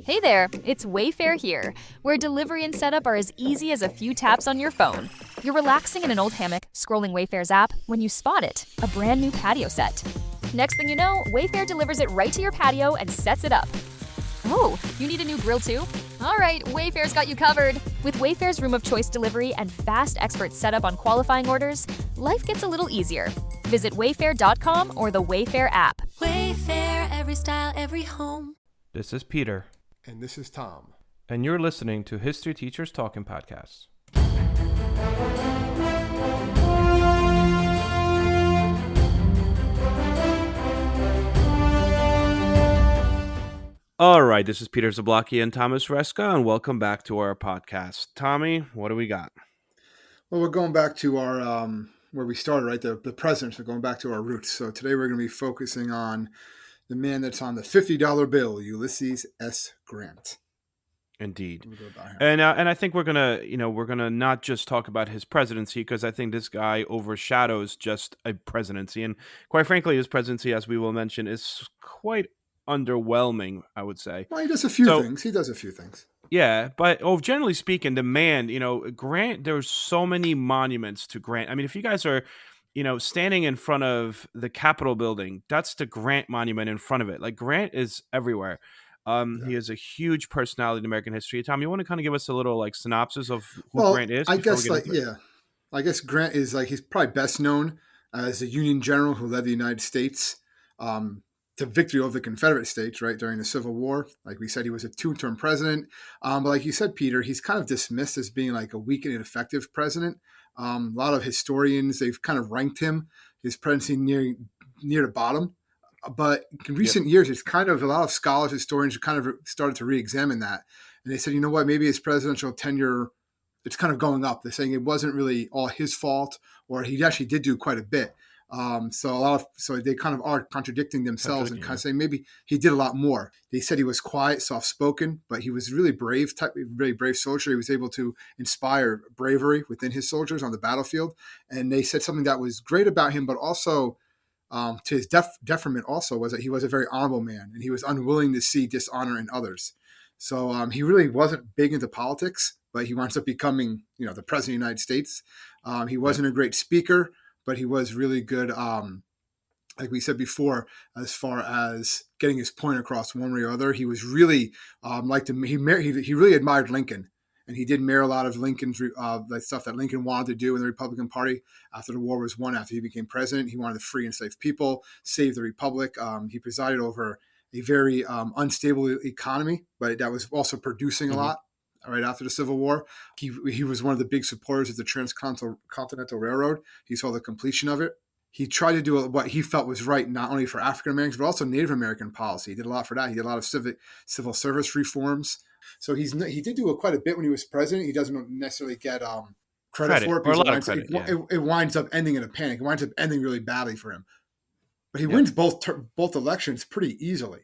Hey there, it's Wayfair here, where delivery and setup are as easy as a few taps on your phone. You're relaxing in an old hammock, scrolling Wayfair's app, when you spot it, a brand new patio set. Next thing you know, Wayfair delivers it right to your patio and sets it up. Oh, you need a new grill too? All right, Wayfair's got you covered. With Wayfair's Room of Choice delivery and fast expert setup on qualifying orders, life gets a little easier. Visit wayfair.com or the Wayfair app. Wayfair, every style, every home. This is Peter. And this is Tom. And you're listening to History Teachers Talking Podcasts. All right, this is Peter Zablocki and Thomas Reska, and welcome back to our podcast. Tommy, what do we got? Well, we're going back to our, where we started, right? The presidents. We're going back to our roots. So today we're going to be focusing on the man that's on the $50 bill, Ulysses S. Grant. Indeed. And I think we're gonna not just talk about his presidency, because I think this guy overshadows just a presidency. And quite frankly, his presidency, as we will mention, is quite underwhelming, I would say. Well, he does a few things. Yeah, but generally speaking, the man, Grant, there's so many monuments to Grant. I mean, if you guys are, standing in front of the Capitol building, that's the Grant monument in front of it. Like, Grant is everywhere. He is a huge personality in American history. Tom, you want to kind of give us a little synopsis of who Grant is? I guess Grant is he's probably best known as a Union general who led the United States to victory over the Confederate States, right, during the Civil War. Like we said, he was a two-term president. But like you said, Peter, he's kind of dismissed as being like a weak and ineffective president. A lot of historians, they've kind of ranked his presidency near the bottom. But in recent years, it's kind of a lot of scholars, historians have kind of started to re-examine that. And they said, you know what, maybe his presidential tenure, it's kind of going up. They're saying it wasn't really all his fault, or he actually did do quite a bit. So they kind of are contradicting themselves and kind of saying maybe he did a lot more. They said he was quiet, soft-spoken, but he was really really brave soldier. He was able to inspire bravery within his soldiers on the battlefield. And they said something that was great about him, but also to his detriment also was that he was a very honorable man, and he was unwilling to see dishonor in others. So he really wasn't big into politics, but he winds up becoming, the president of the United States. He wasn't a great speaker, but he was really good, like we said before, as far as getting his point across one way or other. He was really he really admired Lincoln. And he did mirror a lot of Lincoln's the stuff that Lincoln wanted to do in the Republican Party after the war was won, after he became president. He wanted to free and save people, save the Republic. He presided over a very unstable economy, but that was also producing a lot right after the Civil War. He was one of the big supporters of the Transcontinental Railroad. He saw the completion of it. He tried to do what he felt was right, not only for African Americans, but also Native American policy. He did a lot for that. He did a lot of civil service reforms. So he did do quite a bit when he was president. He doesn't necessarily get credit for it because it winds up ending in a panic. It winds up ending really badly for him. But he wins both elections pretty easily.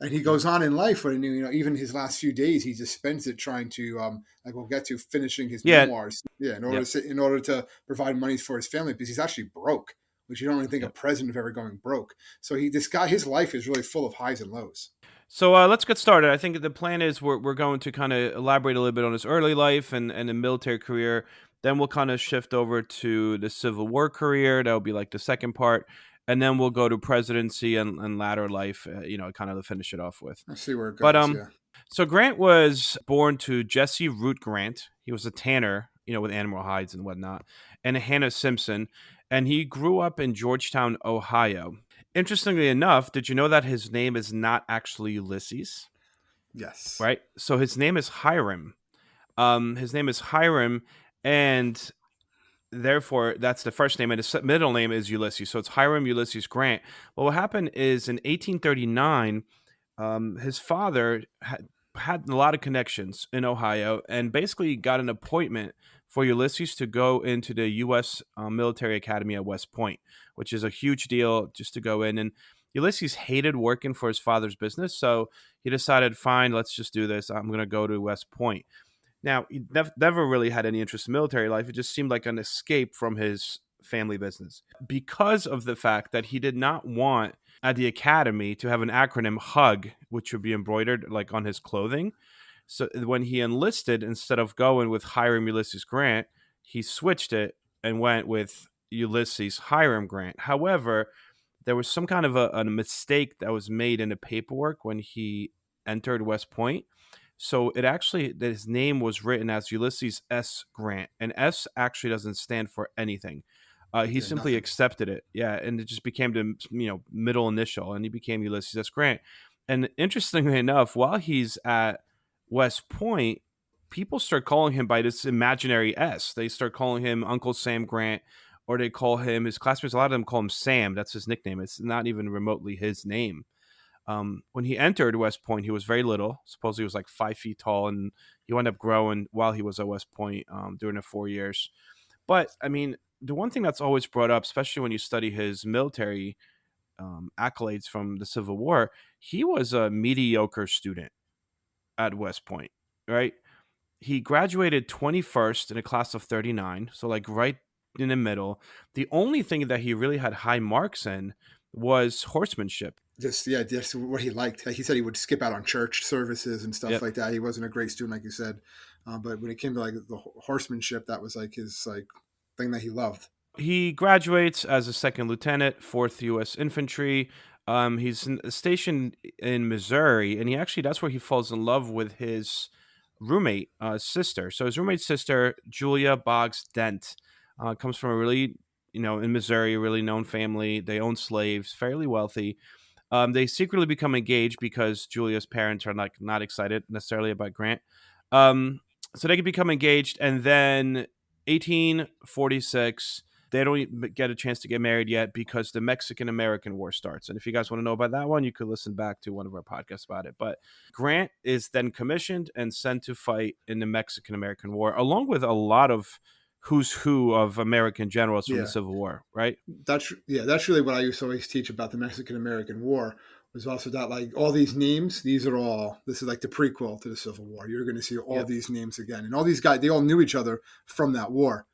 And he goes on in life, but even his last few days, he just spends it trying to, we'll get to finishing his memoirs. In order to provide money for his family, because he's actually broke, which you don't really think a president of ever going broke. So his life is really full of highs and lows. So let's get started. I think the plan is we're going to kind of elaborate a little bit on his early life and the military career. Then we'll kind of shift over to the Civil War career. That'll be like the second part. And then we'll go to presidency and latter life, kind of to finish it off with. Let's see where it goes. So Grant was born to Jesse Root Grant. He was a tanner, with animal hides and whatnot, and Hannah Simpson. And he grew up in Georgetown, Ohio. Interestingly enough, did you know that his name is not actually Ulysses? Yes. Right? So his name is Hiram. And therefore that's the first name, and his middle name is Ulysses. So it's Hiram Ulysses Grant. Well, what happened is in 1839, his father had a lot of connections in Ohio and basically got an appointment for Ulysses to go into the U.S. Military Academy at West Point, which is a huge deal just to go in. And Ulysses hated working for his father's business, so he decided, fine, let's just do this. I'm going to go to West Point. Now, he never really had any interest in military life. It just seemed like an escape from his family business because of the fact that he did not want at the academy to have an acronym HUG, which would be embroidered like on his clothing. So when he enlisted, instead of going with Hiram Ulysses Grant, he switched it and went with Ulysses Hiram Grant. However, there was some kind of a mistake that was made in the paperwork when he entered West Point. So it actually, his name was written as Ulysses S. Grant, and S actually doesn't stand for anything. He Yeah, simply nothing. accepted it, yeah, and it just became the middle initial, and he became Ulysses S. Grant. And interestingly enough, while he's at West Point, people start calling him by this imaginary S. They start calling him Uncle Sam Grant, or they call him, his classmates, a lot of them call him Sam. That's his nickname. It's not even remotely his name. When he entered West Point, he was very little. Supposedly, he was like 5 feet tall, and he wound up growing while he was at West Point during the 4 years. But I mean, the one thing that's always brought up, especially when you study his military accolades from the Civil War, he was a mediocre student at West Point, right? He graduated 21st in a class of 39, so like right in the middle. The only thing that he really had high marks in was horsemanship. Just what he liked. Like he said, he would skip out on church services and stuff Yep. like that. He wasn't a great student, like you said, but when it came to like the horsemanship, that was like his like thing that he loved. He graduates as a second lieutenant, 4th U.S. Infantry. Stationed in Missouri, and that's where he falls in love with his roommate sister. So his roommate's sister, Julia Boggs Dent, comes from a really, in Missouri, a really known family. They own slaves, fairly wealthy. They secretly become engaged because Julia's parents are like not excited necessarily about Grant. Um, so they can become engaged, and then 1846, they don't get a chance to get married yet because the Mexican-American War starts. And if you guys want to know about that one, you could listen back to one of our podcasts about it. But Grant is then commissioned and sent to fight in the Mexican-American War, along with a lot of who's who of American generals from the Yeah, Civil War, right? that's really what I used to always teach about the Mexican American War. Was also that like all these names, this is like the prequel to the Civil War. You're going to see all Yep. these names again, and all these guys, they all knew each other from that war.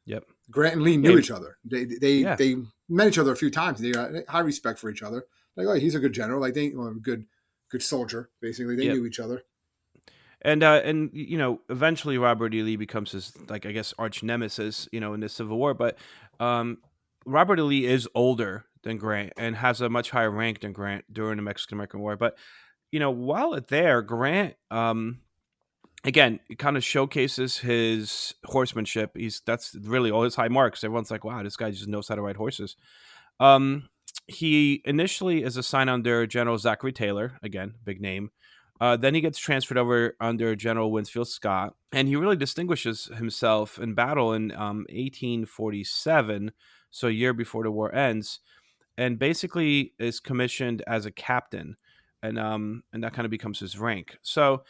Yep. Grant and Lee Yeah. knew each other. Yeah. They met each other a few times. They got high respect for each other. Like, oh, he's a good general. Like good soldier. Basically, they Yep. knew each other. And eventually Robert E. Lee becomes his, like, I guess, arch nemesis, in the Civil War. But Robert E. Lee is older than Grant and has a much higher rank than Grant during the Mexican American War. But while there, Grant, again, it kind of showcases his horsemanship. That's really all his high marks. Everyone's like, wow, this guy just knows how to ride horses. Um, he initially is assigned under General Zachary Taylor, again, big name. Then he gets transferred over under General Winfield Scott, and he really distinguishes himself in battle in 1847, so a year before the war ends, and basically is commissioned as a captain, and that kind of becomes his rank. So,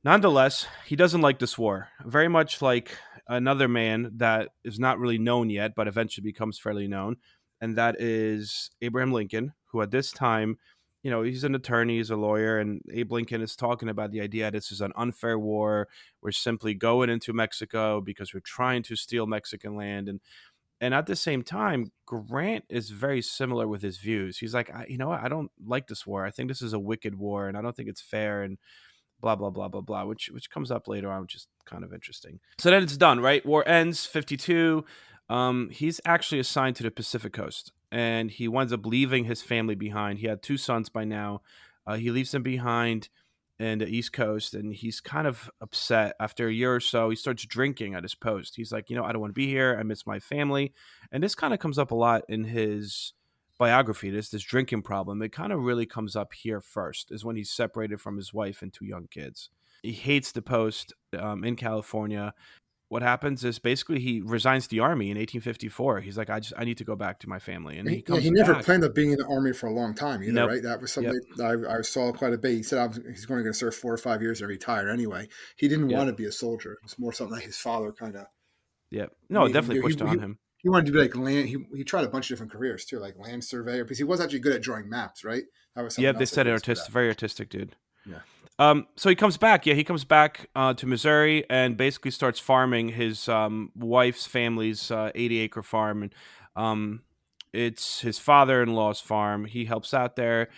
nonetheless, he doesn't like this war, very much like another man that is not really known yet, but eventually becomes fairly known, and that is Abraham Lincoln, who at this time, he's an attorney, he's a lawyer, and Abe Lincoln is talking about the idea this is an unfair war. We're simply going into Mexico because we're trying to steal Mexican land, and at the same time, Grant is very similar with his views. He's like, you know what? I don't like this war. I think this is a wicked war, and I don't think it's fair. And blah blah blah blah blah, which comes up later on, which is kind of interesting. So then it's done, right? War ends, 52. He's actually assigned to the Pacific Coast, and he winds up leaving his family behind. He had 2 sons by now. He leaves them behind in the East Coast, and he's kind of upset. After a year or so, he starts drinking at his post. He's like, I don't want to be here. I miss my family. And this kind of comes up a lot in his biography. This drinking problem. It kind of really comes up here first, is when he's separated from his wife and 2 young kids. He hates the post in California. What happens is basically he resigns the army in 1854. He's like, I need to go back to my family, and he comes He never back. planned on being in the army for a long time either, Nope. right? That was Yep. something I saw quite a bit. He said he's going to serve 4 or 5 years and retire anyway. He didn't Yep. want to be a soldier. It was more something like his father kind of Yep. No, made him definitely do. pushed it on him. He wanted to be like land. He tried a bunch of different careers too, like land surveyor, because he was actually good at drawing maps, right? That was something Yep. They else that said he it was good at. very artistic, dude. Yeah. So he comes back. Yeah, he comes back to Missouri and basically starts farming his wife's family's 80-acre farm. And It's his father-in-law's farm. He helps out there,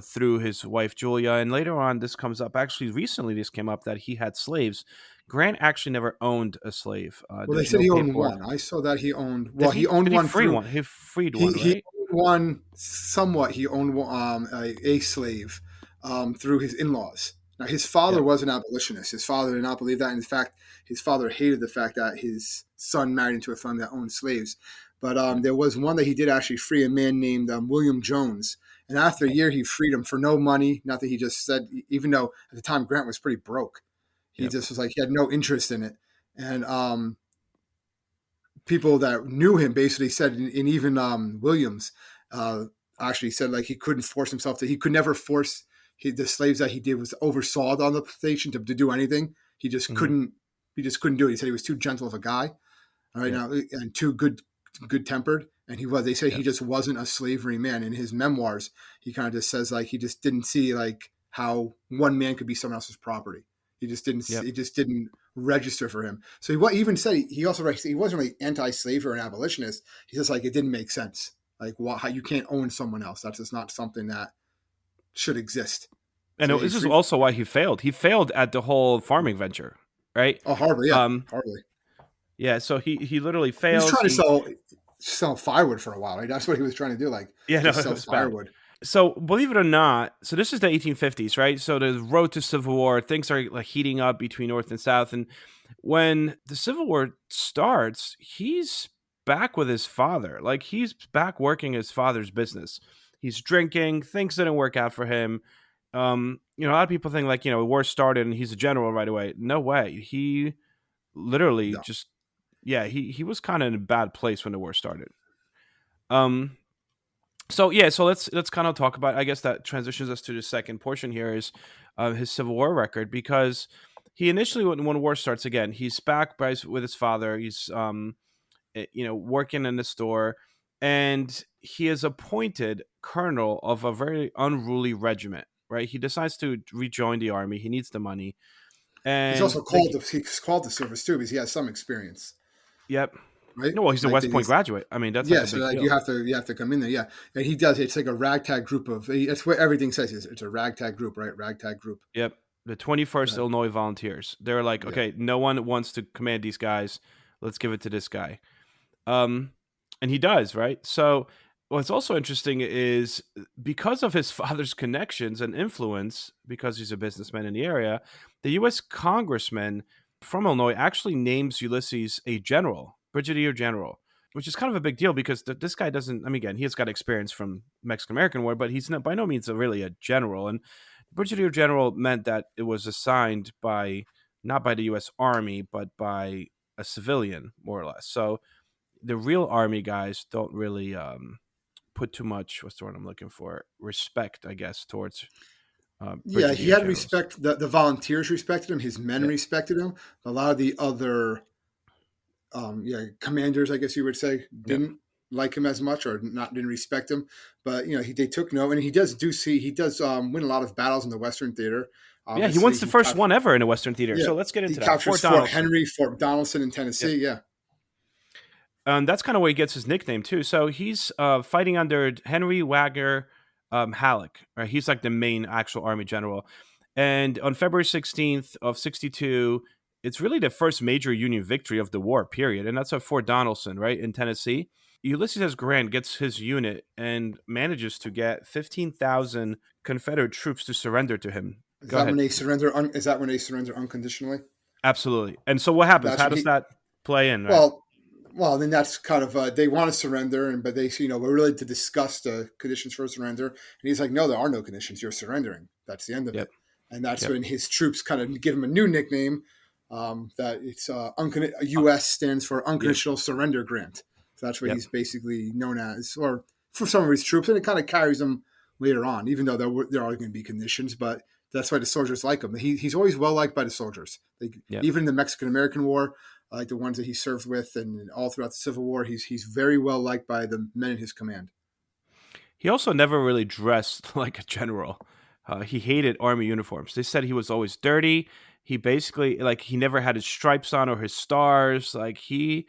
through his wife Julia. And later on, this comes up. Actually, recently, this came up that he had slaves. Grant actually never owned a slave. Well, they There's said no he owned paperwork. one. I saw that he owned. Did Well, he he? owned Did he one free through. one? He freed one, He right? owned one somewhat. He owned a slave through his in-laws. Now, his father Yep. was an abolitionist. His father did not believe that. In fact, his father hated the fact that his son married into a family that owned slaves. But Yep. there was one that he did actually free, a man named William Jones. And after a year, he freed him for no money. Nothing. He just said, even though at the time Grant was pretty broke, he Yep. just was like, he had no interest in it. And people that knew him basically said, and even Williams uh, actually said, like, he couldn't force himself he could never force the slaves that he did was oversaw on the station to do anything. He just Hmm. couldn't. He just couldn't do it. He said he was too gentle of a guy. All right Yep. now, and too good tempered. And he was. They say he Yep. just wasn't a slavery man. In his memoirs, he kind of just says like he just didn't see like how one man could be someone else's property. He just didn't. Yep. It just didn't register for him. So he even said he also he wasn't really anti-slave or an abolitionist. He just like it didn't make sense. Like how you can't own someone else. That's just not something that should exist. And So this is also why he failed. He failed at the whole farming venture, right? oh, horribly, yeah, Um, horribly. yeah. So he literally He was fails. trying to sell firewood for a while. Right? That's what he was trying to do. Like Yeah, no, just it sell was bad. firewood. So believe it or not, so this is the 1850s, right? So the road to Civil War, things are like heating up between North and South, and when the Civil War starts, he's back with his father. Like he's back working his father's business. He's drinking. Things didn't work out for him. A lot of people think like, the war started and he's a general right away. No way. He literally No. just, yeah, he was kind of in a bad place when the war started. Um, so let's kind of talk about. I guess that transitions us to the second portion here is his Civil War record because he initially when war starts again, he's back with his father. He's working in the store, and he is appointed colonel of a very unruly regiment. Right, he decides to rejoin the army. He needs the money, He's and also he's called to service too because he has some experience, yep. right? No, well, he's a Like West Point graduate. I mean, that's like yeah, a so big like deal. you have to come in there, yeah. And he does. It's like a ragtag group of. That's what everything says. It's a ragtag group, right? Ragtag group. Yep. The 21st Right. Illinois Volunteers. They're like, Yeah. okay, no one wants to command these guys. Let's give it to this guy. Um, and he does, right? So what's also interesting is because of his father's connections and influence, because he's a businessman in the area, the U.S. congressman from Illinois actually names Ulysses a general, brigadier general, which is kind of a big deal because this guy doesn't. I mean, again, he's got experience from Mexican American War, but he's not by no means really a general. And brigadier general meant that it was assigned by not by the U.S. Army, but by a civilian, more or less. So the real army guys don't really put too much, what's the word I'm looking for, respect, I guess, towards Yeah, he brigadier had generals. respect. The volunteers respected him. His men Yep. respected him. A lot of the other, commanders, I guess you would say, Yep. didn't like him as much or didn't respect him. But they took note, and he does win a lot of battles in the Western theater. Yeah, he Obviously, wins the first one ever in the Western Theater. yeah, So let's get he into that. captures Fort Fort Donelson. Henry, Fort Donelson in Yep. Tennessee. Yeah, That's kind of where he gets his nickname too. So he's fighting under Henry Wagner Halleck. Right? He's like the main actual army general. And on February 16th of 62, it's really the first major Union victory of the war, period. And that's at Fort Donelson, right, in Tennessee. Ulysses S. Grant gets his unit and manages to get 15,000 Confederate troops to surrender to him. is Go that when ahead. they surrender? Is that when they surrender unconditionally? Absolutely. And so what happens? That's How when does he. that play in, right? Well, then that's kind of they want to surrender, but they we're really to discuss the conditions for surrender. And he's like, no, there are no conditions. You're surrendering. That's the end of Yep. it. And that's Yep. when his troops kind of give him a new nickname. That it's U.S. stands for Yep. Unconditional Surrender Grant. So that's what Yep. he's basically known as, or for some of his troops, and it kind of carries him later on, even though there are going to be conditions. But that's why the soldiers like him. He's always well liked by the soldiers. Yep. Even in the Mexican American War, like the ones that he served with, and all throughout the Civil War, he's very well liked by the men in his command. He also never really dressed like a general. He hated army uniforms. They said he was always dirty. He basically, like, he never had his stripes on or his stars. Like, he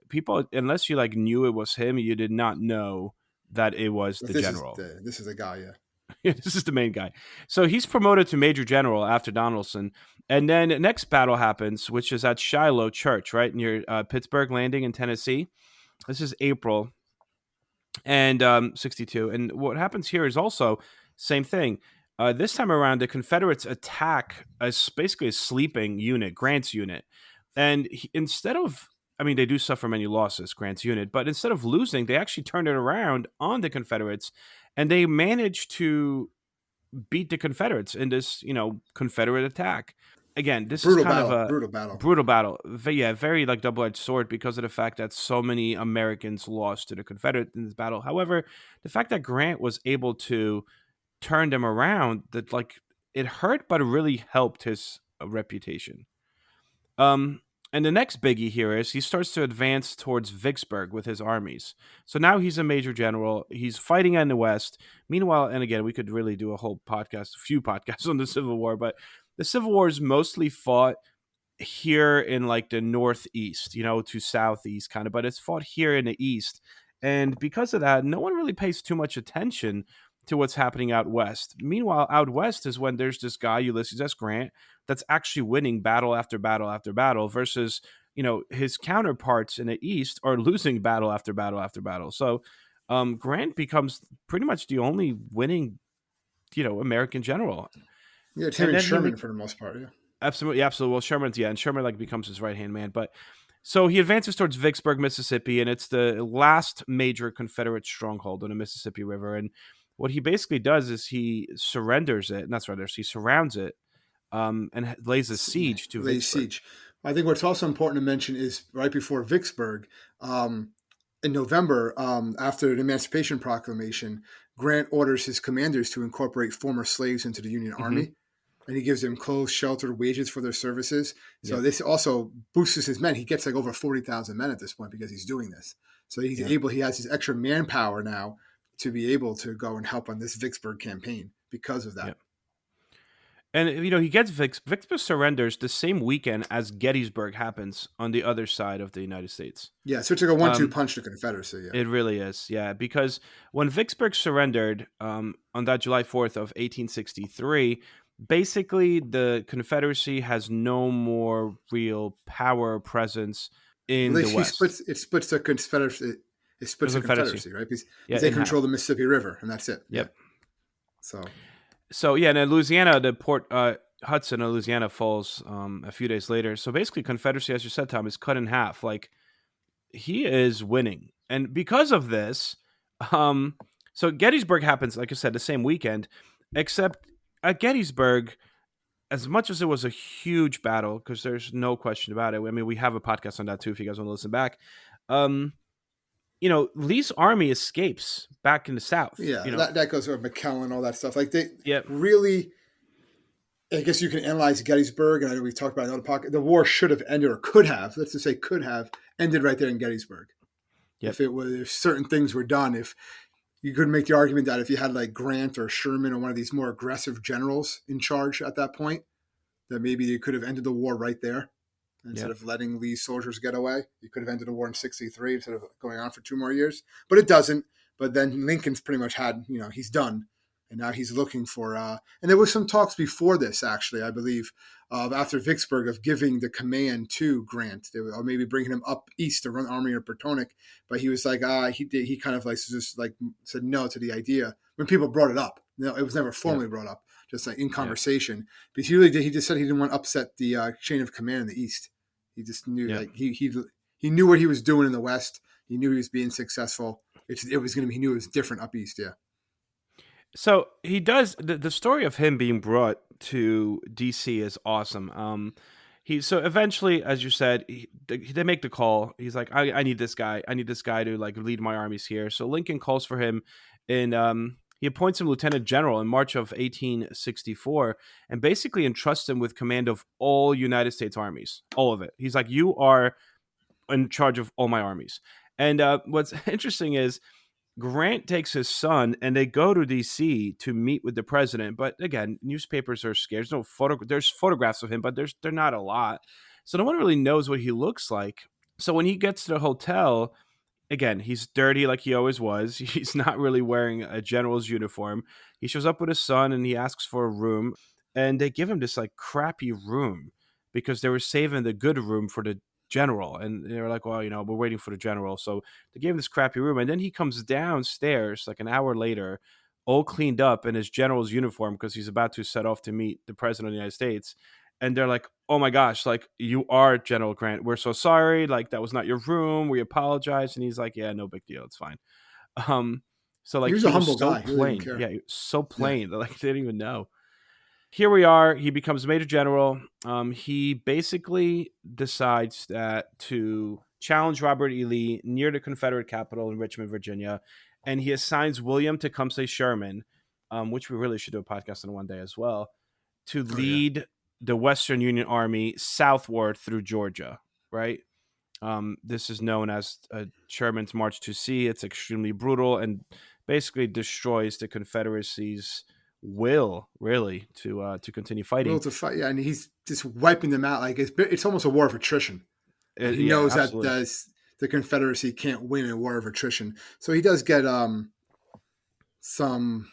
people, unless you like knew it was him, you did not know that it was But the general. this is the guy, yeah. This is the main guy. So he's promoted to Major General after Donaldson. And then next battle happens, which is at Shiloh Church, right near Pittsburgh Landing in Tennessee. This is April and 62. And what happens here is also same thing. This time around, the Confederates attack basically a sleeping unit, Grant's unit. And instead of, I mean, they do suffer many losses, Grant's unit, but instead of losing, they actually turned it around on the Confederates, and they managed to beat the Confederates in this, Confederate attack. Again, this is kind of a Brutal battle. brutal battle. Yeah, very like double-edged sword because of the fact that so many Americans lost to the Confederates in this battle. However, the fact that Grant was able to turn them around, that like it hurt, but it really helped his reputation. Um, and the next biggie here is he starts to advance towards Vicksburg with his armies. So now he's a major general. He's fighting in the West. Meanwhile, and again, we could really do a few podcasts on the Civil War, but the Civil War is mostly fought here in like the Northeast, to Southeast kind of, but it's fought here in the East. And because of that, no one really pays too much attention to what's happening out West. Meanwhile, out West is when there's this guy, Ulysses S. Grant, that's actually winning battle after battle after battle versus, his counterparts in the East are losing battle after battle after battle. So Grant becomes pretty much the only winning, American general. Yeah, it's him and Sherman for the most part, yeah. Absolutely, absolutely. Well, and Sherman like becomes his right hand man. But so he advances towards Vicksburg, Mississippi, and it's the last major Confederate stronghold on the Mississippi River. And what he basically does is he surrenders it, not surrenders, he surrounds it, and lays a siege to Vicksburg. I think what's also important to mention is right before Vicksburg, in November, after the Emancipation Proclamation, Grant orders his commanders to incorporate former slaves into the Union Army. And he gives them clothes, shelter, wages for their services. So this also boosts his men. He gets like over 40,000 men at this point because he's doing this. So he has his extra manpower now to be able to go and help on this Vicksburg campaign because of that. Yep. And, he gets Vicksburg surrenders the same weekend as Gettysburg happens on the other side of the United States. Yeah, so it's like a 1-2 punch to Confederacy. Yeah. It really is, yeah. Because when Vicksburg surrendered on that July 4th of 1863, basically the Confederacy has no more real power or presence in the West. It splits the Confederacy. It splits the Confederacy, right? Because they control the Mississippi River, and that's it. Yep. Yeah. So yeah, and in Louisiana, the Port Hudson of Louisiana falls a few days later. So basically, Confederacy, as you said, Tom, is cut in half. Like he is winning, and because of this, so Gettysburg happens, like I said, the same weekend, except at Gettysburg, as much as it was a huge battle, because there's no question about it. I mean, we have a podcast on that too if you guys want to listen back. Lee's army escapes back in the South. Yeah, that goes over McClellan, all that stuff. Like they really, I guess you can analyze Gettysburg, and I know we've talked about it on the podcast. The war should have ended, or could have, let's just say could have, ended right there in Gettysburg. Yep. If certain things were done, if you could make the argument that if you had like Grant or Sherman or one of these more aggressive generals in charge at that point, that maybe you could have ended the war right there. Instead of letting Lee's soldiers get away. You could have ended the war in 63 instead of going on for 2 more years. But it doesn't. But then Lincoln's pretty much had, he's done. And now he's looking for, and there was some talks before this, actually, I believe, after Vicksburg, of giving the command to Grant. They were maybe bringing him up east to run Army of Potomac. But he was like, he kind of like just like said no to the idea when people brought it up. It was never formally brought up, just like in conversation. Because he just said he didn't want to upset the chain of command in the East. He just knew, like he knew what he was doing in the West. He knew he was being successful. It was going to be. He knew it was different up east. Yeah. So he does the story of him being brought to DC is awesome. So eventually, as you said, they make the call. He's like, I need this guy. I need this guy to like lead my armies here. So Lincoln calls for him, and he appoints him lieutenant general in March of 1864 and basically entrusts him with command of all United States armies, all of it. He's like, you are in charge of all my armies. And what's interesting is Grant takes his son and they go to D.C. to meet with the president. But again, newspapers are scarce. There's photographs of him, but they're not a lot. So no one really knows what he looks like. So when he gets to the hotel, again, he's dirty like he always was. He's not really wearing a general's uniform. He shows up with his son and he asks for a room, and they give him this like crappy room because they were saving the good room for the general. And they were like, well, we're waiting for the general. So they gave him this crappy room. And then he comes downstairs like an hour later, all cleaned up in his general's uniform because he's about to set off to meet the president of the United States. And they're like, oh my gosh, like, you are General Grant. We're so sorry. Like, that was not your room. We apologize. And he's like, yeah, no big deal. It's fine. Um, so He like was a he was humble so guy. He really didn't plain. care. Yeah, he was so Yeah. plain that like they didn't even know. Here we are. He becomes Major General. He basically decides that to challenge Robert E. Lee near the Confederate capital in Richmond, Virginia, and he assigns William Tecumseh Sherman, which we really should do a podcast on one day as well, to Oh yeah. lead the Western Union Army southward through Georgia. Right. This is known as Sherman's March to Sea. It's extremely brutal and basically destroys the Confederacy's will, really, to continue Will fighting. to fight. Yeah, and he's just wiping them out. Like it's almost a war of attrition. He Yeah, knows that absolutely. the Confederacy can't win a war of attrition. So he does get some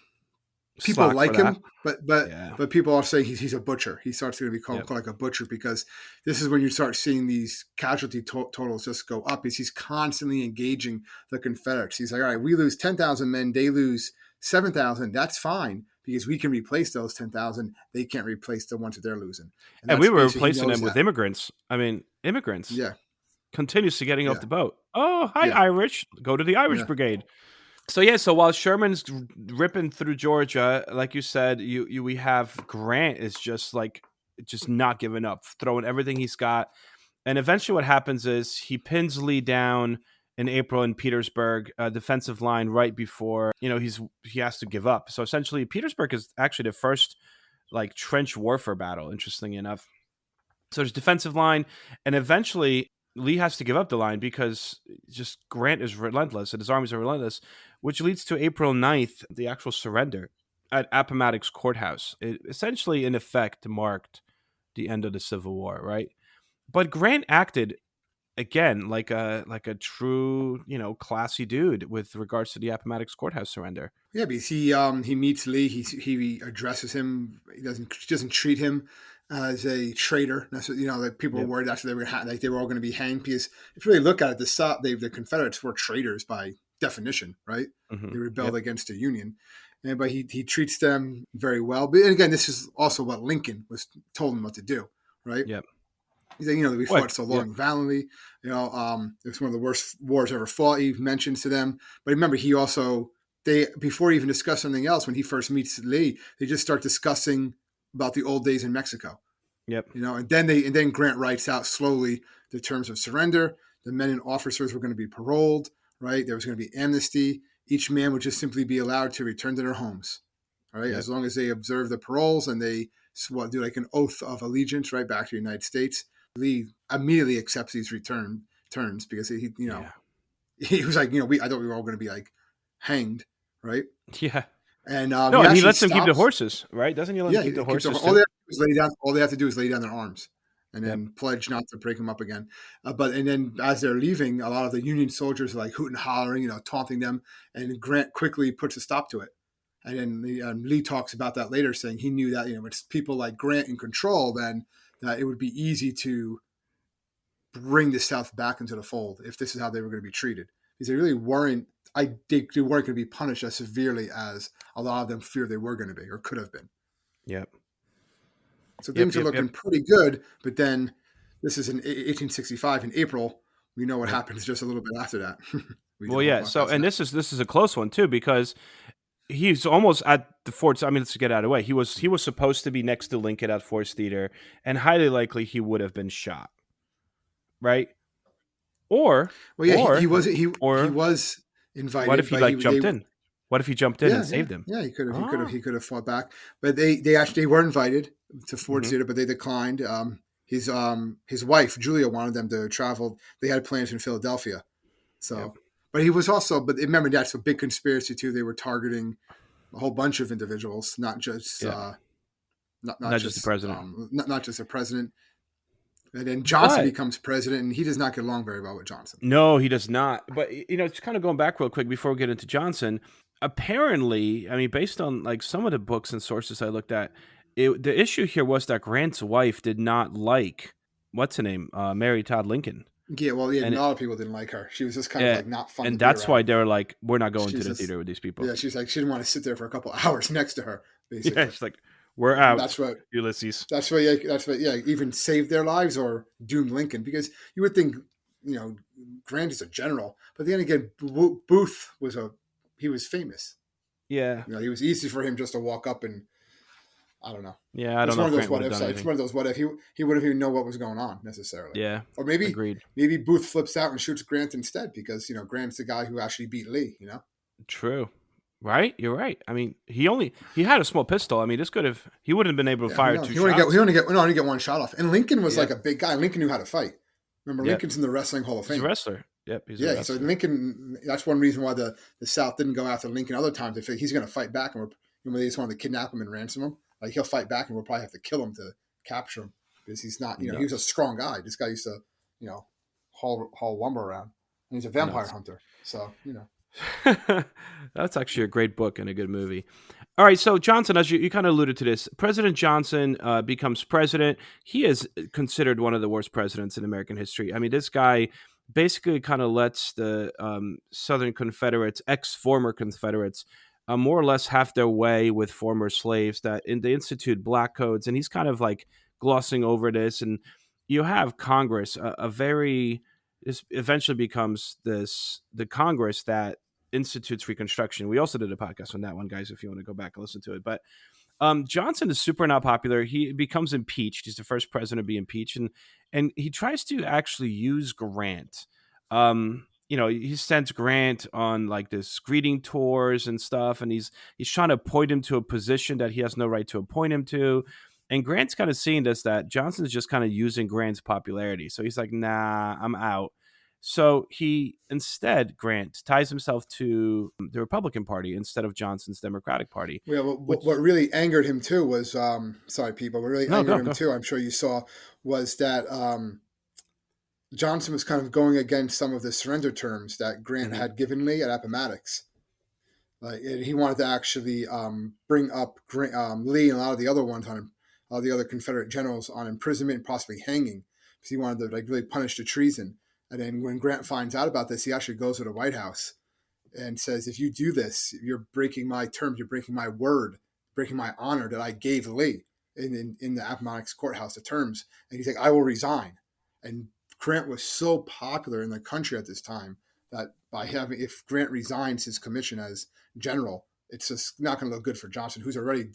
people Slack for like that. him, but Yeah. people are saying he's a butcher. He starts to be called Yep. like a butcher because this is when you start seeing these casualty totals just go up. Is he's constantly engaging the Confederates. He's like, all right, we lose 10,000 men, they lose 7,000. That's fine because we can replace those 10,000. They can't replace the ones that they're losing. And we that's were basically, he replacing knows them with that. immigrants. I mean, immigrants Yeah, continuously getting off yeah, the boat. Oh, hi, yeah, Irish. Go to the Irish yeah. Brigade. So while Sherman's ripping through Georgia, like you said, we have Grant is just not giving up, throwing everything he's got. And eventually what happens is he pins Lee down in April in Petersburg, defensive line right before, he has to give up. So essentially Petersburg is actually the first like trench warfare battle, interestingly enough. So there's defensive line, and eventually Lee has to give up the line because just Grant is relentless and his armies are relentless, which leads to April 9th, the actual surrender at Appomattox Courthouse. It essentially, in effect, marked the end of the Civil War, right? But Grant acted again like a true, classy dude with regards to the Appomattox Courthouse surrender. Yeah, because he meets Lee. He addresses him. He doesn't treat him as a traitor. That's what, like people were Yep. worried after they were all going to be hanged. Because if you really look at it, the Confederates were traitors by definition, right? Hmm. They rebelled Yep. against the Union, but he treats them very well. But again, this is also what Lincoln was told him what to do, right? Yep. He's like, we What? fought so Yep. long valiantly. It was one of the worst wars ever fought. He mentions to them, but remember, he also before he even discuss something else, when he first meets Lee, they just start discussing about the old days in Mexico. Yep. And then Grant writes out slowly the terms of surrender. The men and officers were going to be paroled, right? There was going to be amnesty. Each man would just simply be allowed to return to their homes, all right, Yep. as long as they observe the paroles and they do like an oath of allegiance, right, back to the United States. Lee immediately accepts these terms because Yeah. he was like, I thought we were all going to be like hanged, right? Yeah. And No, he and he actually lets them keep the stops. horses, right? Doesn't he let Yeah, them keep the it keeps horses all they too? have to do is lay down. All they have to do is lay down their arms, and Yep. then pledge not to break them up again. And then as they're leaving, a lot of the Union soldiers are like hooting, hollering, taunting them, and Grant quickly puts a stop to it. And then Lee talks about that later, saying he knew that with people like Grant in control, then that it would be easy to bring the South back into the fold if this is how they were going to be treated. Because they really weren't. I think they weren't going to be punished as severely as a lot of them feared they were going to be or could have been. Yep. So Yep. things are Yep. looking Yep. pretty good. But then this is in 1865 in April. We know what Yep. happens just a little bit after that. We did Well, a whole yeah. So, podcast and on that. this is a close one too because he's almost at the Fort. I mean, let's get out of the way. He was supposed to be next to Lincoln at Forest Theater, and highly likely he would have been shot, right? Or Well, yeah, he or was he or was what if invited, he but like jumped in? What if he jumped in and yeah, saved him? yeah, Oh. he could have fought back. But they actually were invited to Ford Hmm. Theater, but they declined. His wife Julia wanted them to travel. They had plans in Philadelphia, Yep. so. But he was also, but remember that's a big conspiracy too. They were targeting a whole bunch of individuals, not just Yeah. not Not just the president. not just the president. And then Johnson But becomes president, and he does not get along very well with Johnson. no, he does not. But just kind of going back real quick before we get into Johnson. Apparently, I mean, based on like some of the books and sources I looked at, the issue here was that Grant's wife did not like what's her name, Mary Todd Lincoln, Yeah, well, yeah, a and lot of people didn't like her. She was just kind of yeah, like not fun to and be that's why around. they were like, we're not going to She's the just, theater with these people. yeah, she's like, she didn't want to sit there for a couple hours next to her, Yeah, basically. she's like, we're And out, Ulysses. yeah, even saved their lives or doomed Lincoln, because you would think, Grant is a general, but then again, Booth he was famous. Yeah, It was easy for him just to walk up and, I don't know. yeah. I It's don't know one if of those Grant would what have ifs. done It's anything. one of those what if he wouldn't even know what was going on necessarily. Yeah, Or agreed. maybe Booth flips out and shoots Grant instead, because Grant's the guy who actually beat Lee. True. Right? You're right. I mean, he had a small pistol. I mean, he wouldn't have been able to Yeah, fire no, two he shots. only get one shot off. And Lincoln was Yeah. like a big guy. Lincoln knew how to fight. Remember, Yep. Lincoln's in the Wrestling Hall of He's a Fame. wrestler. Yep, he's a Yeah, wrestler. so Lincoln. That's one reason why the South didn't go after Lincoln other times. They figured he's going to fight back, and they just wanted to kidnap him and ransom him. Like, he'll fight back, and we'll probably have to kill him to capture him, because he's not. He was a strong guy. This guy used to, haul lumber around, and he's a vampire hunter. So That's actually a great book and a good movie. All right, so Johnson, as you kind of alluded to this, President Johnson becomes president. He is considered one of the worst presidents in American history. I mean, this guy basically kind of lets the Southern Confederates, ex-former Confederates, more or less have their way with former slaves. They institute black codes, and he's kind of like glossing over this. And you have Congress, this eventually becomes the Congress that institutes Reconstruction. We also did a podcast on that one, guys, if you want to go back and listen to it. But Johnson is super not popular. He becomes impeached. He's the first president to be impeached, and he tries to actually use Grant. He sends Grant on like this greeting tours and stuff, and he's trying to appoint him to a position that he has no right to appoint him to. And Grant's kind of seeing this, that Johnson's just kind of using Grant's popularity. So he's like, nah, I'm out. So Grant ties himself to the Republican Party instead of Johnson's Democratic Party. yeah, what really angered him too was sorry, people. What really angered him too, I'm sure you saw, was that Johnson was kind of going against some of the surrender terms that Grant had given Lee at Appomattox. Like, he wanted to actually bring up Lee and a lot of the other ones all the other Confederate generals on imprisonment and possibly hanging, because he wanted to really punish the treason. And then when Grant finds out about this, he actually goes to the White House and says, if you do this, you're breaking my terms, you're breaking my word, breaking my honor that I gave Lee in the Appomattox courthouse, the terms. And he's like, I will resign. And Grant was so popular in the country at this time that if Grant resigns his commission as general, it's just not going to look good for Johnson, who's already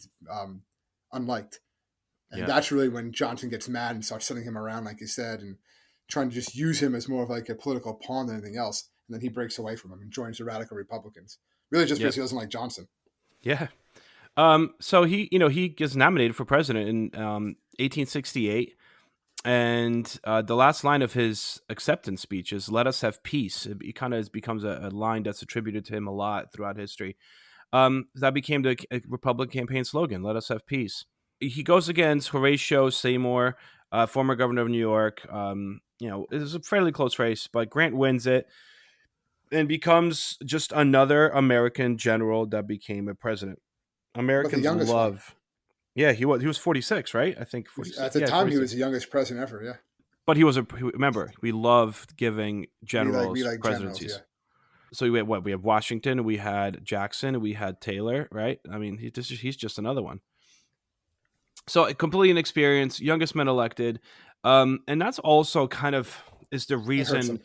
unliked. And that's really when Johnson gets mad and starts sending him around, like you said, and trying to just use him as more of like a political pawn than anything else. And then he breaks away from him and joins the radical Republicans. Really just because he doesn't like Johnson. Yeah. So he gets nominated for president in 1868. And the last line of his acceptance speech is, "Let us have peace." It kind of becomes a line that's attributed to him a lot throughout history. That became the Republican campaign slogan, "Let us have peace." He goes against Horatio Seymour, former governor of New York. It was a fairly close race, but Grant wins it and becomes just another American general that became a president. Americans love. One. Yeah, he was 46, right? I think 46. At the time, 46. He was the youngest president ever. Yeah, but remember, we loved giving generals we like presidencies. Generals, yeah. So we have Washington, we had Jackson, we had Taylor, right? I mean, he's just another one. So completely inexperienced, youngest man elected, and that's also kind of is the reason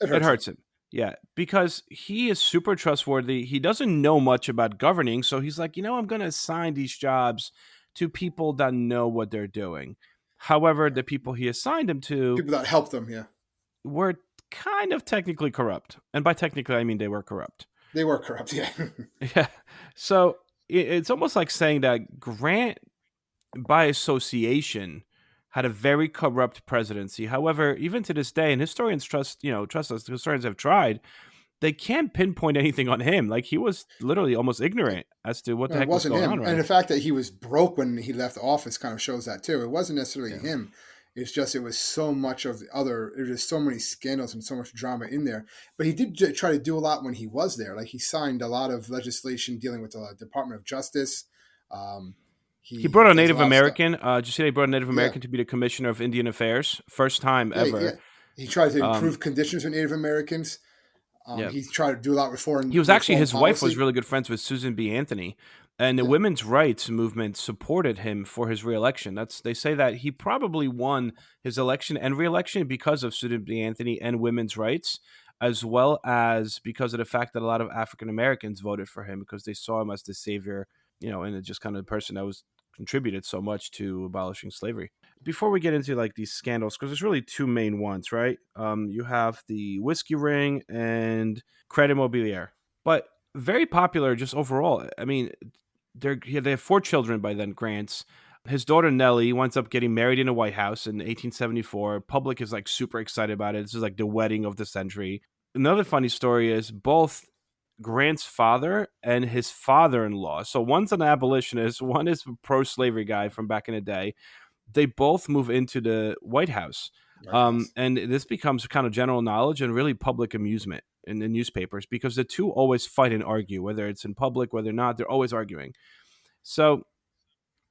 it hurts him. Yeah, because he is super trustworthy. He doesn't know much about governing, so he's like, I'm going to assign these jobs to people that know what they're doing. However, the people he assigned them to, people that helped them, were kind of technically corrupt, and by technically I mean they were corrupt. They were corrupt, yeah. Yeah. So it's almost like saying that Grant, by association, had a very corrupt presidency. However, even to this day, and historians trust us, historians have tried, they can't pinpoint anything on him. Like, he was literally almost ignorant as to what the heck was going on. Right? And the fact that he was broke when he left office kind of shows that too. It wasn't necessarily him. It's just it was so much of the other. There's just so many scandals and so much drama in there. But he did try to do a lot when he was there. Like he signed a lot of legislation dealing with the Department of Justice. Um, He he brought a does a Native lot of stuff. American. Did you say he brought a Native Yeah, American to be the Commissioner of Indian Affairs? First time yeah, ever. yeah. He tried to Um, improve conditions for Native Americans. yeah. He tried to do a lot of He was actually reform his wife was policy. really good friends with Susan B. Anthony, and the Yeah, women's rights movement supported him for his reelection. They say that he probably won his election and reelection because of Susan B. Anthony and women's rights, as well as because of the fact that a lot of African Americans voted for him because they saw him as the savior, and just kind of the person that was contributed so much to abolishing slavery. Before we get into like these scandals, because there's really two main ones, right? You have the whiskey ring and Credit Mobilier, but very popular just overall. I mean, they have four children by then. Grant's his daughter Nellie winds up getting married in a White House in 1874. Public is like super excited about it. This is like the wedding of the century. Another funny story is both Grant's father and his father-in-law. So one's an abolitionist, one is a pro-slavery guy from back in the day. They both move into the White House. White House. And this becomes kind of general knowledge and really public amusement in the newspapers because the two always fight and argue, whether it's in public, whether or not, they're always arguing. So,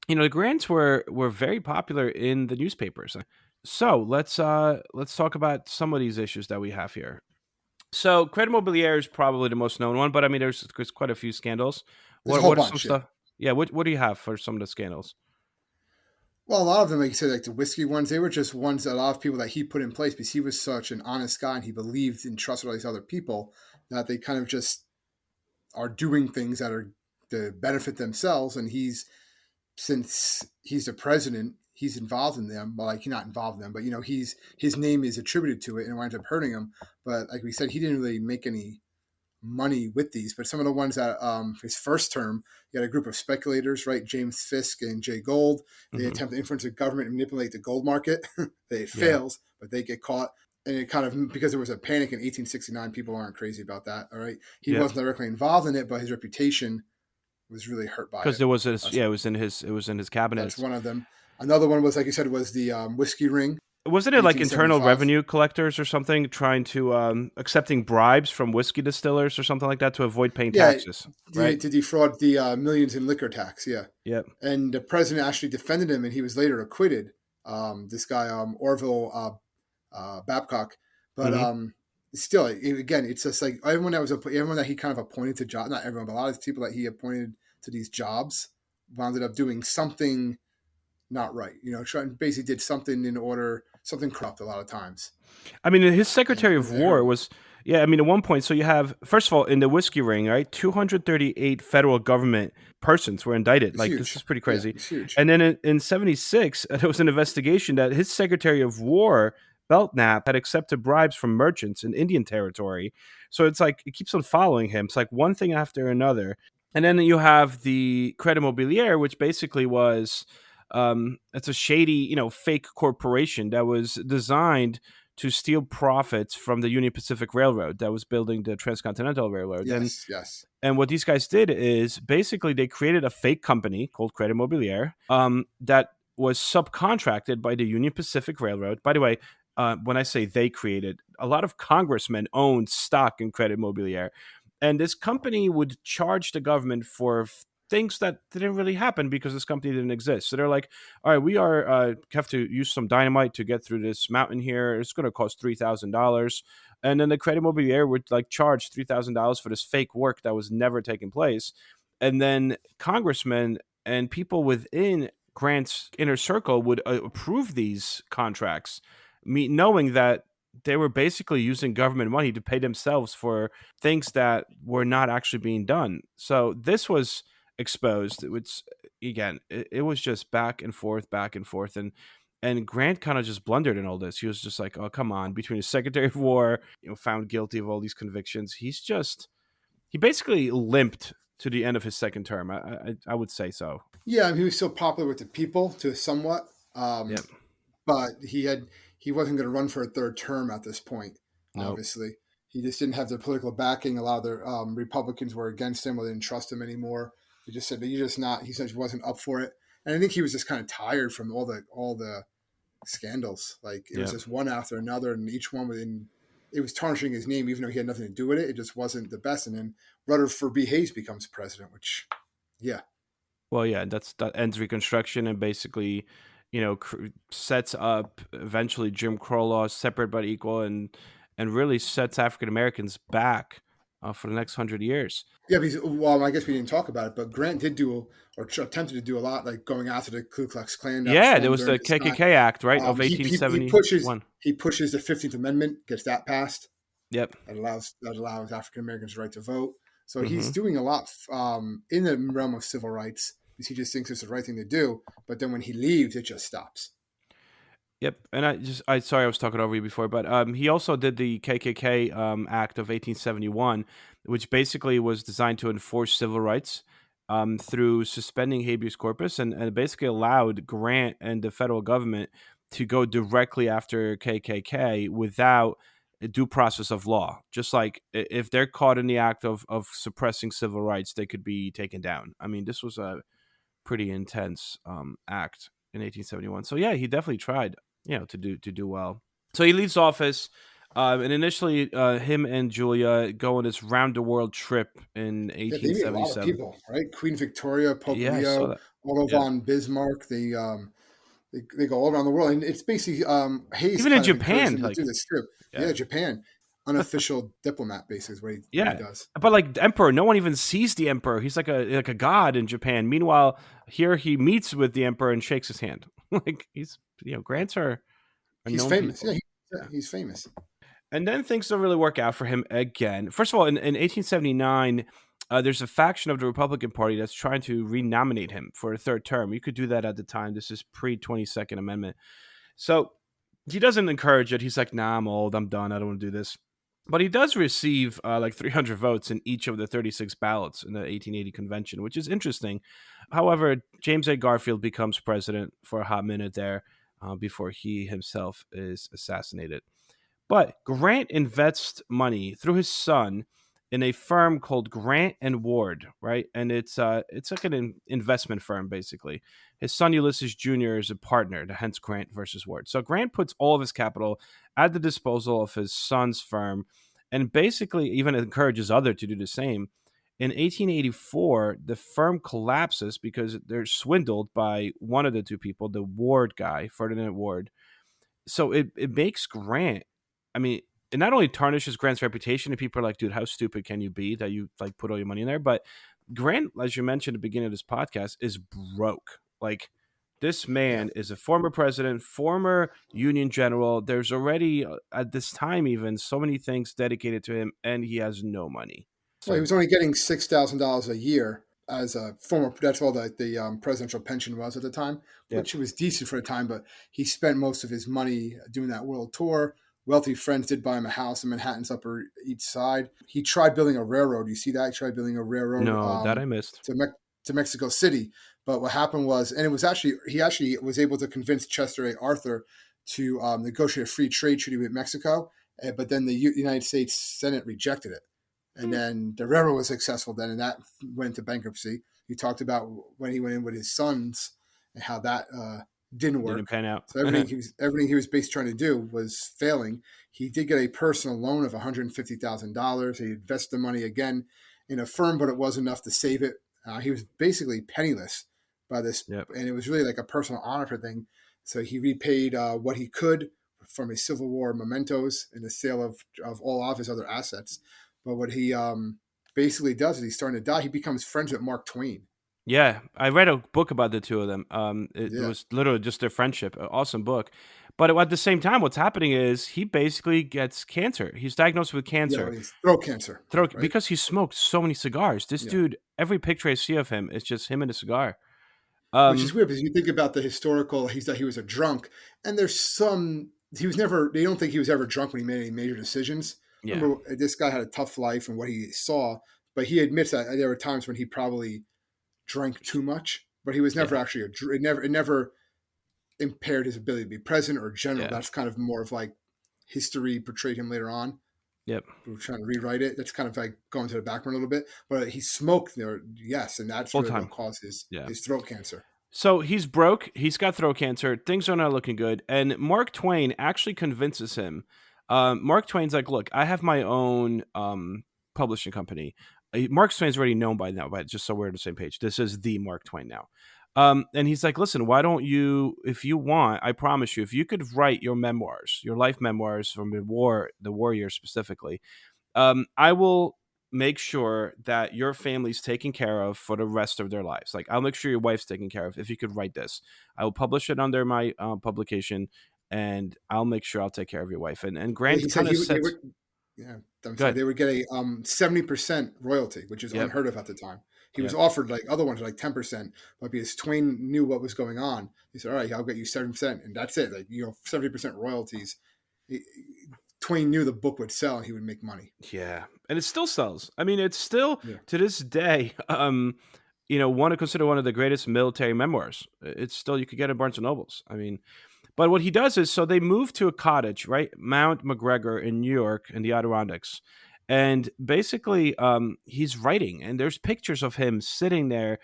the Grants were very popular in the newspapers. So let's talk about some of these issues that we have here. So Credit Mobilier is probably the most known one, but I mean there's quite a few scandals. There's a What whole what are some bunch. Yeah. stuff? Yeah, what do you have for some of the scandals? Well, a lot of them, like you said, like the whiskey ones, they were just ones that a lot of people that he put in place because he was such an honest guy and he believed and trusted all these other people that they kind of just are doing things that are to benefit themselves. And since he's the president, he's involved in them. Well, like he's not involved in them, but his name is attributed to it and it winds up hurting him. But like we said, he didn't really make any money with these, but some of the ones that his first term, you had a group of speculators, right? James Fisk and Jay Gold. They Hmm. attempt to influence the government and manipulate the gold market. It Yeah, fails, but they get caught. And it kind of, because there was a panic in 1869, people aren't crazy about that. All right. He yeah. wasn't directly involved in it, but his reputation was really hurt by Because it. there was That's, it was in his that's cabinet. one of them. Another one was, like you said, was the whiskey ring, Wasn't it like internal 1875. revenue collectors or something trying to accepting bribes from whiskey distillers or something like that to avoid paying Yeah, taxes, right? to defraud the millions in liquor tax. Yeah. Yep. And the president actually defended him, and he was later acquitted. This guy Orville Babcock, but Hmm. still, again, it's just like everyone that he kind of appointed to job. Not everyone, but a lot of people that he appointed to these jobs wound up doing something not right. Basically did something something corrupt a lot of times. I mean, his And Secretary of it hurt War him. was, yeah, I mean, at one point, so you have, first of all, in the whiskey ring, right, 238 federal government persons were indicted. It's Like, this is huge. pretty Yeah, crazy. it's huge. And then in 76, there was an investigation that his Secretary of War, Belknap, had accepted bribes from merchants in Indian territory. So it's like, it keeps on following him. It's like one thing after another. And then you have the Credit Mobilier, which basically was, it's a shady, fake corporation that was designed to steal profits from the Union Pacific Railroad that was building the Transcontinental Railroad. And Yes, yes. and what these guys did is basically they created a fake company called Credit Mobilier that was subcontracted by the Union Pacific Railroad. By the way, when I say they created, a lot of congressmen owned stock in Credit Mobilier. And this company would charge the government for things that didn't really happen because this company didn't exist. So they're like, all right, we have to use some dynamite to get through this mountain here. It's going to cost $3,000. And then the Credit Mobilier would like charge $3,000 for this fake work that was never taking place. And then congressmen and people within Grant's inner circle would approve these contracts, knowing that they were basically using government money to pay themselves for things that were not actually being done. So this was exposed. Which again, it was just back and forth, and Grant kind of just blundered in all this. He was just like, "Oh, come on!" Between his Secretary of War, found guilty of all these convictions, he basically limped to the end of his second term. I would say so. Yeah, I mean, he was still popular with the people to somewhat, Yep. but he wasn't going to run for a third term at this point. Nope. Obviously, he just didn't have the political backing. A lot of the Republicans were against him or they didn't trust him anymore. They just said, "But you're just not." He said he wasn't up for it, and I think he was just kind of tired from all the scandals. Like it was Yeah. just one after another, and each one within it was tarnishing his name, even though he had nothing to do with it. It just wasn't the best. And then Rutherford B. Hayes becomes president, which, yeah, Well, yeah, that ends Reconstruction and basically, sets up eventually Jim Crow laws, separate but equal, and really sets African Americans back for the next 100 years. yeah. Because, well, I guess we didn't talk about it, but Grant did do or attempted to do a lot, like going after the Ku Klux Klan that Yeah, there formed was during the his time. KKK Act, right, of He pushes 1871. the 15th Amendment, gets that passed. Yep. That allows African Americans the right to vote. So he's Hmm. doing a lot in the realm of civil rights because he just thinks it's the right thing to do. But then when he leaves, it just stops. Yep, and I sorry I was talking over you before, but he also did the KKK Act of 1871, which basically was designed to enforce civil rights through suspending habeas corpus, and it basically allowed Grant and the federal government to go directly after KKK without a due process of law. Just like if they're caught in the act of suppressing civil rights, they could be taken down. I mean, this was a pretty intense act in 1871. So yeah, he definitely tried, to do well. So he leaves office, and initially, him and Julia go on this round the world trip in Yeah, they meet a lot of 1877. people, right? Queen Victoria, Pope Yeah, I saw Leo, that. Otto Yeah, von Bismarck. They go all around the world, and it's basically Hayes even in kind of encouraged Japan, them to do like this trip. yeah, Yeah, Japan, unofficial diplomat, basically, is what he yeah. does. But like the emperor, no one even sees the emperor. He's like a god in Japan. Meanwhile, here he meets with the emperor and shakes his hand. Like he's Grants are He's known famous. people. Yeah, Yeah. he's famous. And then things don't really work out for him again. First of all, in 1879, there's a faction of the Republican Party that's trying to renominate him for a third term. You could do that at the time. This is pre 22nd Amendment. So he doesn't encourage it. He's like, nah, I'm old. I'm done. I don't want to do this. But he does receive like 300 votes in each of the 36 ballots in the 1880 convention, which is interesting. However, James A. Garfield becomes president for a hot minute there before he himself is assassinated. But Grant invests money through his son in a firm called Grant and Ward, right? And it's like an investment firm basically. His son Ulysses Jr. is a partner, hence Grant versus Ward. So Grant puts all of his capital at the disposal of his son's firm, and basically even encourages others to do the same. In 1884, the firm collapses because they're swindled by one of the two people, the Ward guy, Ferdinand Ward. So it makes Grant, I mean, it not only tarnishes Grant's reputation, and people are like, dude, how stupid can you be that you like put all your money in there? But Grant, as you mentioned at the beginning of this podcast, is broke. Like this Yeah. man is a former president, former Union general. There's already at this time even so many things dedicated to him, and he has no money. Well, he So was only getting $6,000 a year as a former. That's all the presidential pension was at the time, yep, which was decent for the time. But he spent most of his money doing that world tour. Wealthy friends did buy him a house in Manhattan's Upper East Side. He tried building a railroad. You see that? He tried building a railroad no, that I missed. to Mexico City. But what happened was, and it was actually he actually was able to convince Chester A. Arthur to negotiate a free trade treaty with Mexico. But then the United States Senate rejected it. And then the railroad was successful then, and that went into bankruptcy. He talked about when he went in with his sons and how that didn't Didn't work. pan out. So everything he was basically trying to do was failing. He did get a personal loan of $150,000. He invested the money again in a firm, but it wasn't enough to save it. He was basically penniless by this, Yep. and it was really like a personal honor thing. So he repaid what he could from his Civil War mementos and the sale of all of his other assets. But what he basically does is he's starting to die. He becomes friends with Mark Twain. Yeah, I read a book about the two of them. It Yeah. was literally just their friendship. An awesome book. But at the same time, what's happening is he basically gets cancer. He's diagnosed with Yeah, cancer. he's throat cancer. Throat Right? because he smoked so many cigars. This Yeah. dude, every picture I see of him is just him and a cigar. Which is Um, weird because you think about the historical, he's that he was a drunk, and there's some he was never. They don't think he was ever drunk when he made any major decisions. yeah, Remember, this guy had a tough life and what he saw, but he admits that there were times when he probably drank too much, but he was never yeah, actually it never impaired his ability to be president or general. yeah. That's kind of more of like history portrayed him later on. Yep. We're trying to rewrite it. That's kind of like going to the background a little bit. But he smoked there, yes, and that's Full really what time. caused Yeah. his throat cancer. So he's broke. He's got throat cancer. Things are not looking good. And Mark Twain actually convinces him. Mark Twain's like, look, I have my own publishing company. Mark Twain's already known by now, but just so we're on the same page. This is the Mark Twain now. And he's like, listen, why don't you, if you want, I promise you, if you could write your memoirs, your life memoirs from the war years specifically, I will make sure that your family's taken care of for the rest of their lives. Like, I'll make sure your wife's taken care of. If you could write this, I will publish it under my publication, and I'll make sure I'll take care of your wife. And Yeah, Grant he said kind of they sets would. Yeah, I'm sorry. good. They would get a 70% royalty, which is Yep. unheard of at the time. He was Yep. offered like other ones like 10%, but because Twain knew what was going on, he said, "All right, I'll get you 7%, and that's it. Like 70% royalties." He, Twain knew the book would sell, and he would make money. Yeah, and it still sells. I mean, it's still Yeah, to this day, one to consider one of the greatest military memoirs. It's still, you could get it at Barnes and Nobles. I mean, but what he does is, so they move to a cottage, right, Mount McGregor in New York in the Adirondacks, and basically, he's writing, and there's pictures of him sitting there.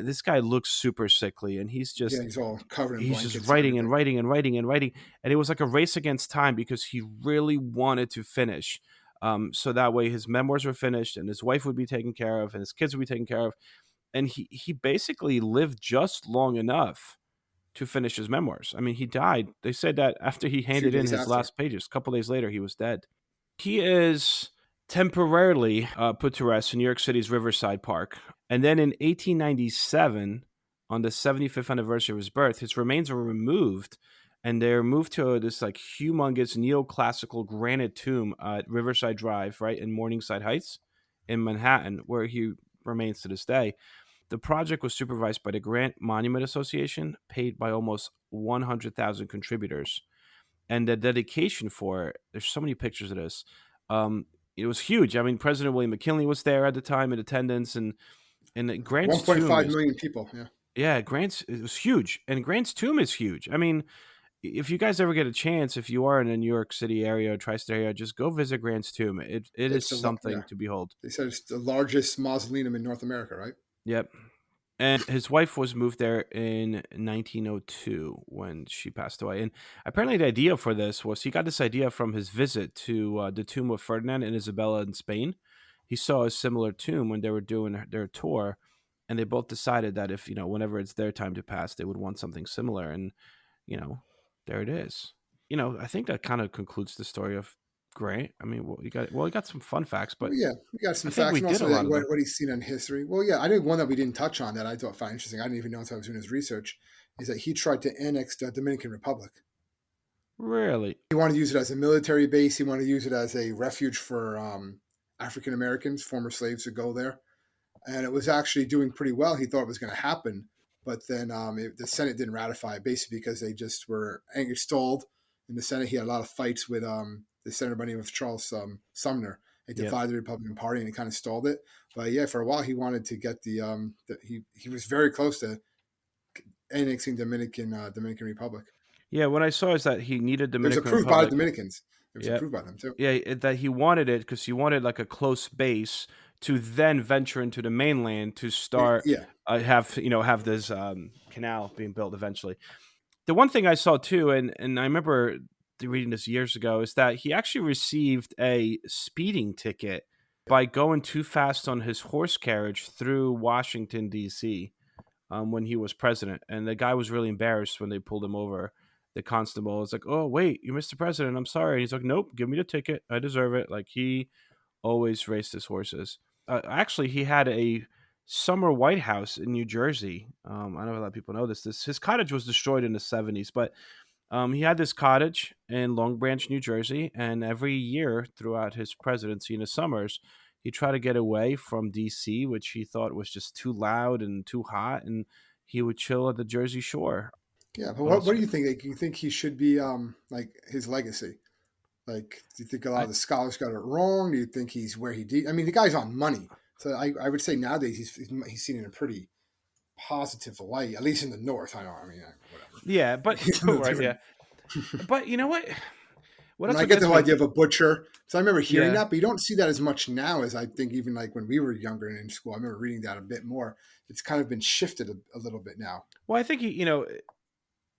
This guy looks super sickly, and yeah, he's all covered in he's just blankets and writing and everything. writing and writing and writing, and it was like a race against time because he really wanted to finish. So that way his memoirs were finished, and his wife would be taken care of, and his kids would be taken care of, and he basically lived just long enough to finish his memoirs. I mean, he died. They said that after he A few handed in days his after. last pages, a couple days later, he was dead. He is temporarily put to rest in New York City's Riverside Park. And then in 1897, on the 75th anniversary of his birth, his remains were removed, and they're moved to this like humongous neoclassical granite tomb at Riverside Drive, right in Morningside Heights in Manhattan, where he remains to this day. The project was supervised by the Grant Monument Association, paid by almost 100,000 contributors. And the dedication for it, there's so many pictures of this. It was huge. I mean, President William McKinley was there at the time in attendance, and Grant's tomb 1.5 is, million people. Yeah, yeah, Grant's, it was huge, and Grant's tomb is huge. I mean, if you guys ever get a chance, if you are in the New York City area or tri-state area, just go visit Grant's tomb. It is yeah. something to behold. They said it's the largest mausoleum in North America, right? Yep. And his wife was moved there in 1902 when she passed away. And apparently, the idea for this was, he got this idea from his visit to the tomb of Ferdinand and Isabella in Spain. He saw a similar tomb when they were doing their tour, and they both decided that if, whenever it's their time to pass, they would want something similar. And, you know, there it is. I think that kind of concludes the story of Grant. I mean, we got some fun facts, Well, but yeah, we got I some think facts we and did a also lot of them. what he's seen in history. Well, yeah, I think one that we didn't touch on that I thought found interesting. I didn't even know until I was doing his research is that he tried to annex the Dominican Republic. Really? He wanted to use it as a military base. He wanted to use it as a refuge for African Americans, former slaves, to go there. And it was actually doing pretty well. He thought it was going to happen, but then the Senate didn't ratify it, basically because they just were angry, stalled in the Senate. He had a lot of fights with the senator by the name of Charles Sumner. They Yep. divided the Republican Party, and it kind of stalled it. But yeah, for a while he wanted to get he was very close to annexing Dominican Republic. Yeah, what I saw is that he needed It was Dominican approved by the Republic. Dominicans. It was Yeah, approved by them too. yeah, that he wanted it because he wanted like a close base to then venture into the mainland to start Yeah, have this canal being built eventually. The one thing I saw too, and I remember reading this years ago, is that he actually received a speeding ticket by going too fast on his horse carriage through Washington D.C. When he was president, and the guy was really embarrassed when they pulled him over. The constable was like, "Oh, wait, you're Mr. President. I'm sorry." And he's like, "Nope, give me the ticket. I deserve it." Like, he always raced his horses. Actually, he had a summer White House in New Jersey. I don't know if a lot of people know this. His cottage was destroyed in the 70s, but he had this cottage in Long Branch, New Jersey, and every year throughout his presidency in the summers, he tried to get away from D.C., which he thought was just too loud and too hot, and he would chill at the Jersey Shore. yeah. But On what his, do you think? Like, do you think he should be like his legacy? Like, do you think a lot I, of the scholars got it wrong? Do you think he's where he did? I mean, the guy's on money, so I would say nowadays he's seen in a pretty positive light, at least in the North. I know. I mean, whatever. yeah, but He's a little right, yeah, different. but you know what? Well, And that's I what get the gets whole me. idea of a butcher. So I remember hearing Yeah. that, but you don't see that as much now as I think even like when we were younger and in school. I remember reading that a bit more. It's kind of been shifted a little bit now. Well, I think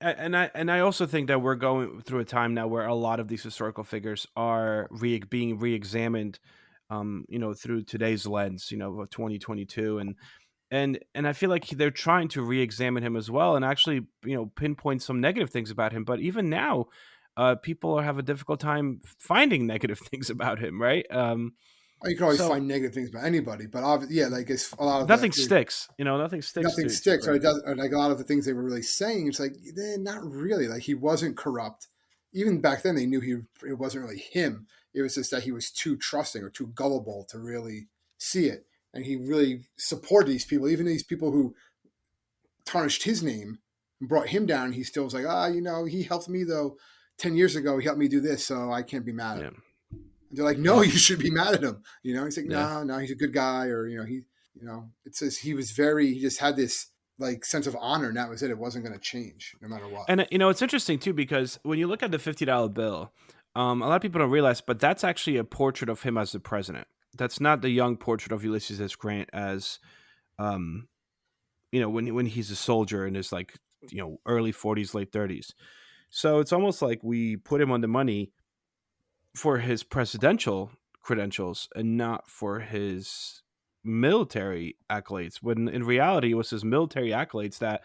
and I also think that we're going through a time now where a lot of these historical figures are being re-examined, through today's lens, of 2022, and I feel like they're trying to re-examine him as well, and actually, pinpoint some negative things about him. But even now, people have a difficult time finding negative things about him, right? You can always So find negative things about anybody, but obviously, yeah, like it's a lot of nothing the sticks. Nothing sticks nothing to sticks, or it Grant. does, or like a lot of the things they were really saying. It's like not really. Like he wasn't corrupt. Even back then, they knew it wasn't really him. It was just that he was too trusting or too gullible to really see it, and he really supported these people, even these people who tarnished his name and brought him down. He still was like, he helped me though. 10 years ago, he helped me do this, so I can't be mad at Yeah, him. And they're like, no, yeah, you should be mad at him. He's like, yeah. no, no, he's a good guy, or it says he just had this like sense of honor, and that was it. It wasn't going to change no matter what. And it's interesting too because when you look at the $50 bill, a lot of people don't realize, but that's actually a portrait of him as the president. That's not the young portrait of Ulysses S. Grant as, um, when he's a soldier in his like early 40s, late 30s. So it's almost like we put him on the money for his presidential credentials and not for his military accolades. When in reality, it was his military accolades that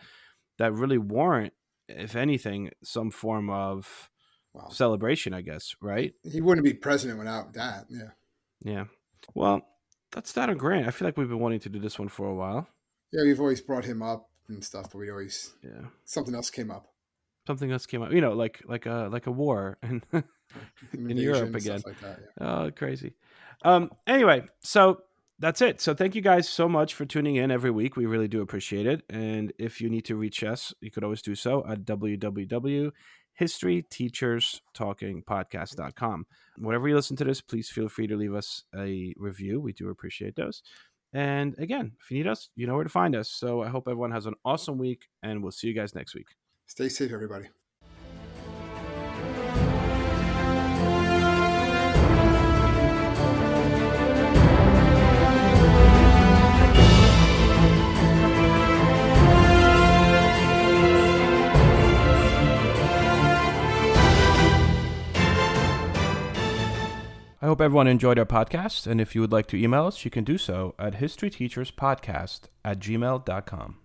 really warrant, if anything, some form of Wow, celebration, I guess, right? he wouldn't be president without that. Yeah, Yeah. Well, that's that on Grant. I feel like we've been wanting to do this one for a while. yeah. We've always brought him up and stuff, but we always Yeah. something else came up, Something else came up, like a war and an in invasion Europe and again. stuff like that. Yeah. Oh, crazy. Anyway, so that's it. So thank you guys so much for tuning in every week. We really do appreciate it. And if you need to reach us, you could always do so at www.historyteacherstalkingpodcast.com. Whenever you listen to this, please feel free to leave us a review. We do appreciate those. And again, if you need us, you know where to find us. So I hope everyone has an awesome week, and we'll see you guys next week. Stay safe, everybody. I hope everyone enjoyed our podcast, and if you would like to email us, you can do so at historyteacherspodcast@gmail.com.